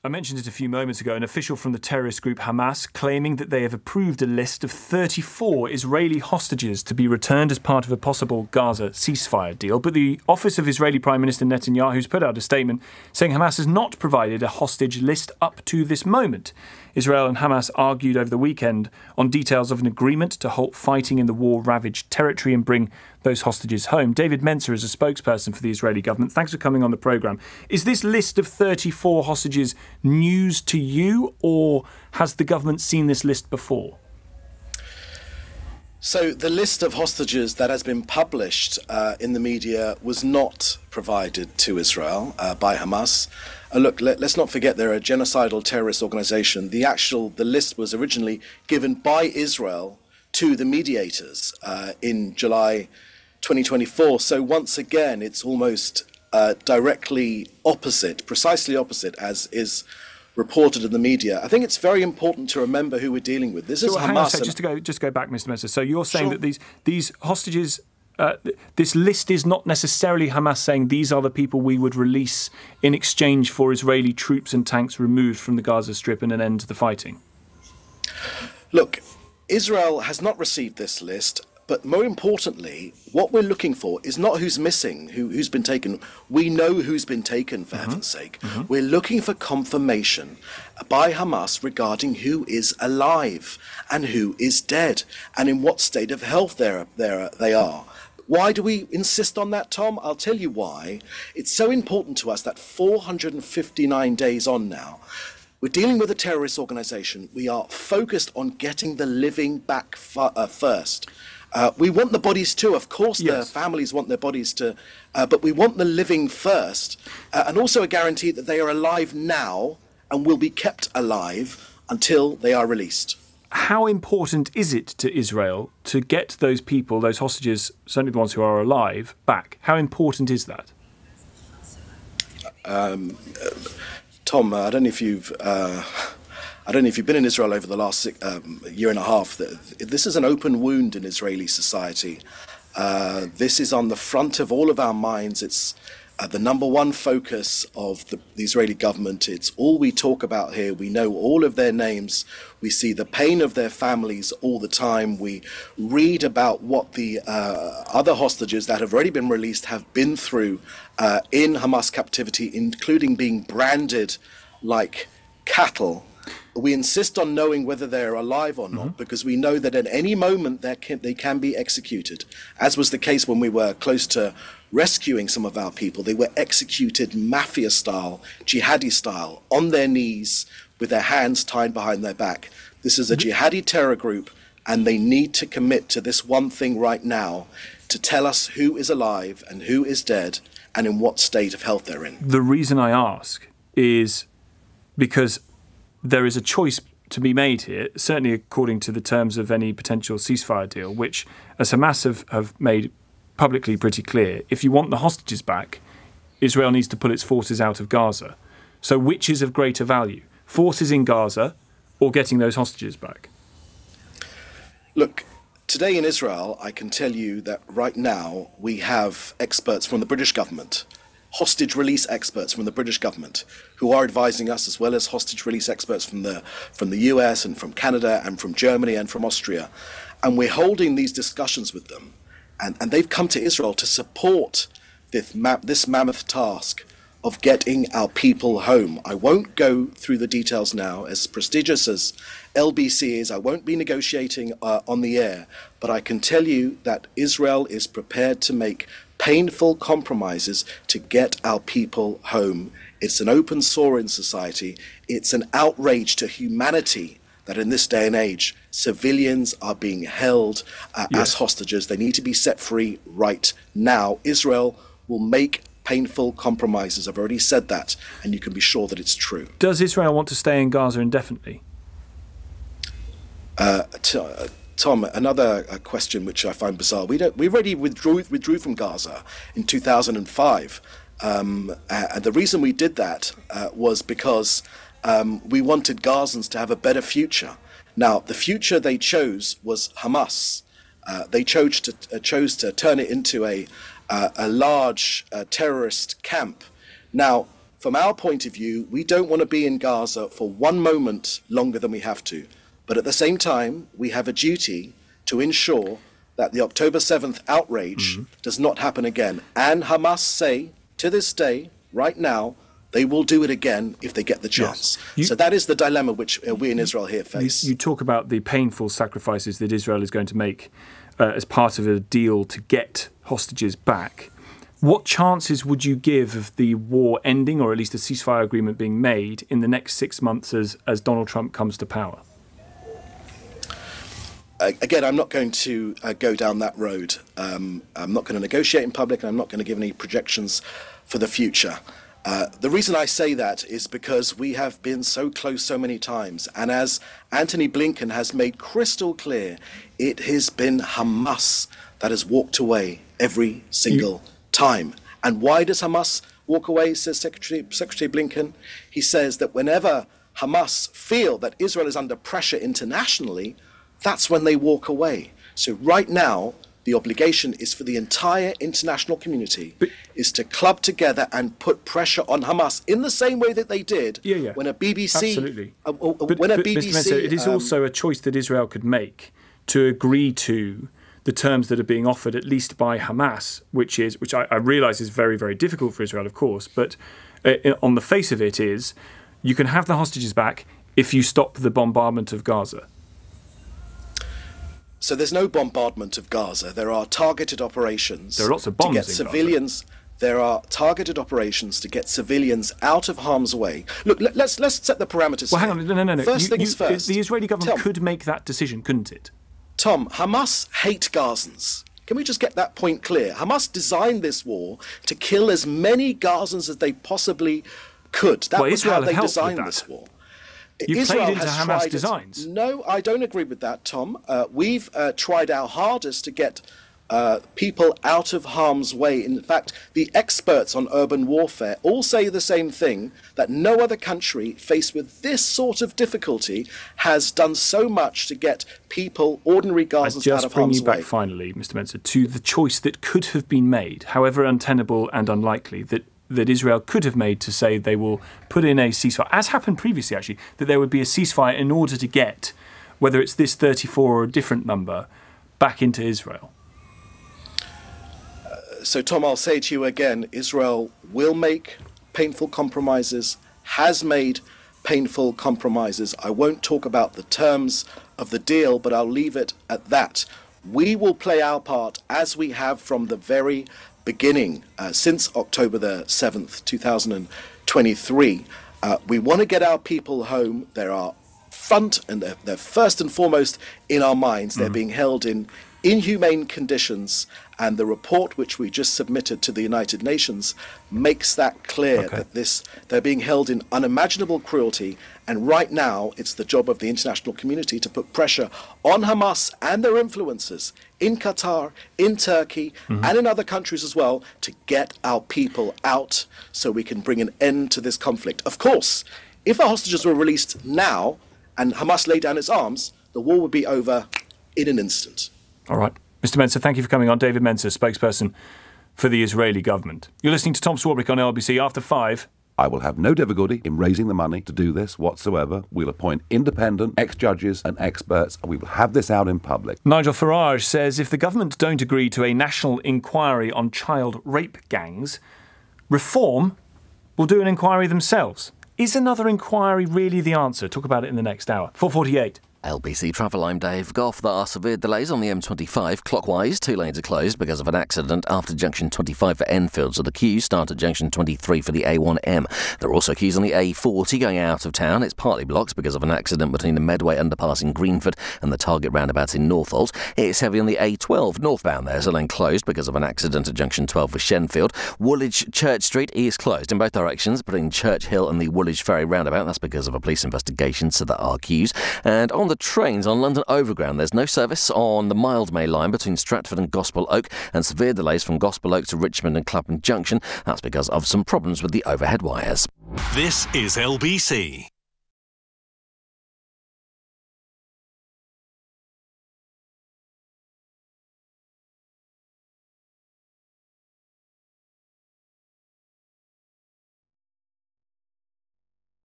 I mentioned it a few moments ago, an official from the terrorist group Hamas claiming that they have approved a list of 34 Israeli hostages to be returned as part of a possible Gaza ceasefire deal. But the office of Israeli Prime Minister Netanyahu's put out a statement saying Hamas has not provided a hostage list up to this moment. Israel and Hamas argued over the weekend on details of an agreement to halt fighting in the war-ravaged territory and bring those hostages home. David Mencer is a spokesperson for the Israeli government. Thanks for coming on the programme. Is this list of 34 hostages news to you, or has the government seen this list before? So the list of hostages that has been published in the media was not provided to Israel by Hamas. Look, let's not forget they're a genocidal terrorist organization. The list was originally given by Israel to the mediators in July 2024. So once again, it's almost directly opposite, precisely opposite, as is reported in the media. I think it's very important to remember who we're dealing with. This is hang on a Hamas. sec, just to go back, Mr. Mencer. So you're saying that these hostages, this list is not necessarily Hamas saying these are the people we would release in exchange for Israeli troops and tanks removed from the Gaza Strip and an end to the fighting? Look, Israel has not received this list. But more importantly, what we're looking for is not who's missing, who's been taken. We know who's been taken, for heaven's sake. We're looking for confirmation by Hamas regarding who is alive and who is dead and in what state of health they are. Why do we insist on that, Tom? I'll tell you why. It's so important to us that 459 days on now, we're dealing with a terrorist organization. We are focused on getting the living back first. We want the bodies too. Of course, their families want their bodies to, but we want the living first, and also a guarantee that they are alive now and will be kept alive until they are released. How important is it to Israel to get those people, those hostages, certainly the ones who are alive, back? How important is that? Tom, I don't know if you've been in Israel over the last year and a half. This is an open wound in Israeli society. This is on the front of all of our minds. It's the number one focus of the Israeli government. It's all we talk about here. We know all of their names. We see the pain of their families all the time. We read about what the other hostages that have already been released have been through in Hamas captivity, including being branded like cattle. We insist on knowing whether they're alive or not, because we know that at any moment they can be executed, as was the case when we were close to rescuing some of our people. They were executed mafia style, jihadi style, on their knees with their hands tied behind their back. This is a jihadi terror group, and they need to commit to this one thing right now, to tell us who is alive and who is dead and in what state of health they're in. The reason I ask is because there is a choice to be made here, certainly according to the terms of any potential ceasefire deal, which, as Hamas have made publicly pretty clear, if you want the hostages back, Israel needs to pull its forces out of Gaza. So which is of greater value? Forces in Gaza or getting those hostages back? Look, today in Israel, I can tell you that right now we have experts from the British government, hostage release experts from the British government, who are advising us, as well as hostage release experts from the US and from Canada and from Germany and from Austria. And we're holding these discussions with them. And they've come to Israel to support this mammoth task of getting our people home. I won't go through the details now. As prestigious as LBC is, I won't be negotiating on the air, but I can tell you that Israel is prepared to make painful compromises to get our people home. It's an open sore in society. It's an outrage to humanity that in this day and age, civilians are being held as hostages. They need to be set free right now. Israel will make painful compromises. I've already said that, and you can be sure that it's true. Does Israel want to stay in Gaza indefinitely? Tom, another question which I find bizarre. We already withdrew from Gaza in 2005. And the reason we did that was because we wanted Gazans to have a better future. Now, the future they chose was Hamas. They chose to turn it into a large terrorist camp. Now, from our point of view, we don't want to be in Gaza for one moment longer than we have to. But at the same time, we have a duty to ensure that the October 7th outrage does not happen again. And Hamas say, to this day, right now, they will do it again if they get the chance. Yes. So that is the dilemma which we in Israel here face. You talk about the painful sacrifices that Israel is going to make as part of a deal to get hostages back. What chances would you give of the war ending, or at least a ceasefire agreement being made, in the next 6 months as Donald Trump comes to power? Again, I'm not going to go down that road. I'm not going to negotiate in public, and I'm not going to give any projections for the future. The reason I say that is because we have been so close so many times. And as Anthony Blinken has made crystal clear, it has been Hamas that has walked away every single time. And why does Hamas walk away, says Secretary Blinken? He says that whenever Hamas feel that Israel is under pressure internationally, that's when they walk away. So right now, the obligation is for the entire international community is to club together and put pressure on Hamas in the same way that they did when a BBC... Absolutely. When a BBC... Mr. Mencer, it is also a choice that Israel could make to agree to the terms that are being offered, at least by Hamas, which I realise is very, very difficult for Israel, of course, but on the face of it is, you can have the hostages back if you stop the bombardment of Gaza. So there's no bombardment of Gaza. There are targeted operations. There are lots of bombs to get civilians. Gaza. There are targeted operations to get civilians out of harm's way. Look, let's set the parameters. Well, hang on, no. First things first. The Israeli government could make that decision, couldn't it? Tom, Hamas hate Gazans. Can we just get that point clear? Hamas designed this war to kill as many Gazans as they possibly could. That was how they designed this war. You played into Hamas designs. No, I don't agree with that, Tom. We've tried our hardest to get people out of harm's way. In fact, the experts on urban warfare all say the same thing, that no other country faced with this sort of difficulty has done so much to get people, ordinary Gazans, out of harm's way. Just bring you back finally, Mr. Mencer, to the choice that could have been made, however untenable and unlikely, that Israel could have made to say they will put in a ceasefire, as happened previously actually, that there would be a ceasefire in order to get, whether it's this 34 or a different number, back into Israel. So, Tom, I'll say to you again, Israel will make painful compromises, has made painful compromises. I won't talk about the terms of the deal, but I'll leave it at that. We will play our part, as we have from the very beginning, since October the 7th, 2023. We want to get our people home. They're our front and they're first and foremost in our minds. They're being held in inhumane conditions, and the report which we just submitted to the United Nations makes that clear, that they're being held in unimaginable cruelty. And right now, it's the job of the international community to put pressure on Hamas and their influencers in Qatar, in Turkey, and in other countries as well, to get our people out so we can bring an end to this conflict. Of course, if the hostages were released now and Hamas laid down its arms, the war would be over in an instant. All right. Mr. Mencer, thank you for coming on. David Mencer, spokesperson for the Israeli government. You're listening to Tom Swarbrick on LBC after 5. I will have no difficulty in raising the money to do this whatsoever. We'll appoint independent ex-judges and experts, and we will have this out in public. Nigel Farage says if the government don't agree to a national inquiry on child rape gangs, Reform will do an inquiry themselves. Is another inquiry really the answer? Talk about it in the next hour. 4:48. LBC Travel, I'm Dave Goff. There are severe delays on the M25. Clockwise, 2 lanes are closed because of an accident after junction 25 for Enfield, so the queues start at junction 23 for the A1M. There are also queues on the A40 going out of town. It's partly blocked because of an accident between the Medway underpass in Greenford and the Target roundabout in Northolt. It's heavy on the A12 northbound. There's a lane closed because of an accident at junction 12 for Shenfield. Woolwich Church Street is closed in both directions between Church Hill and the Woolwich Ferry roundabout. That's because of a police investigation, so there are queues. And on the trains on London Overground, there's no service on the Mildmay line between Stratford and Gospel Oak, and severe delays from Gospel Oak to Richmond and Clapham Junction. That's because of some problems with the overhead wires. This is LBC.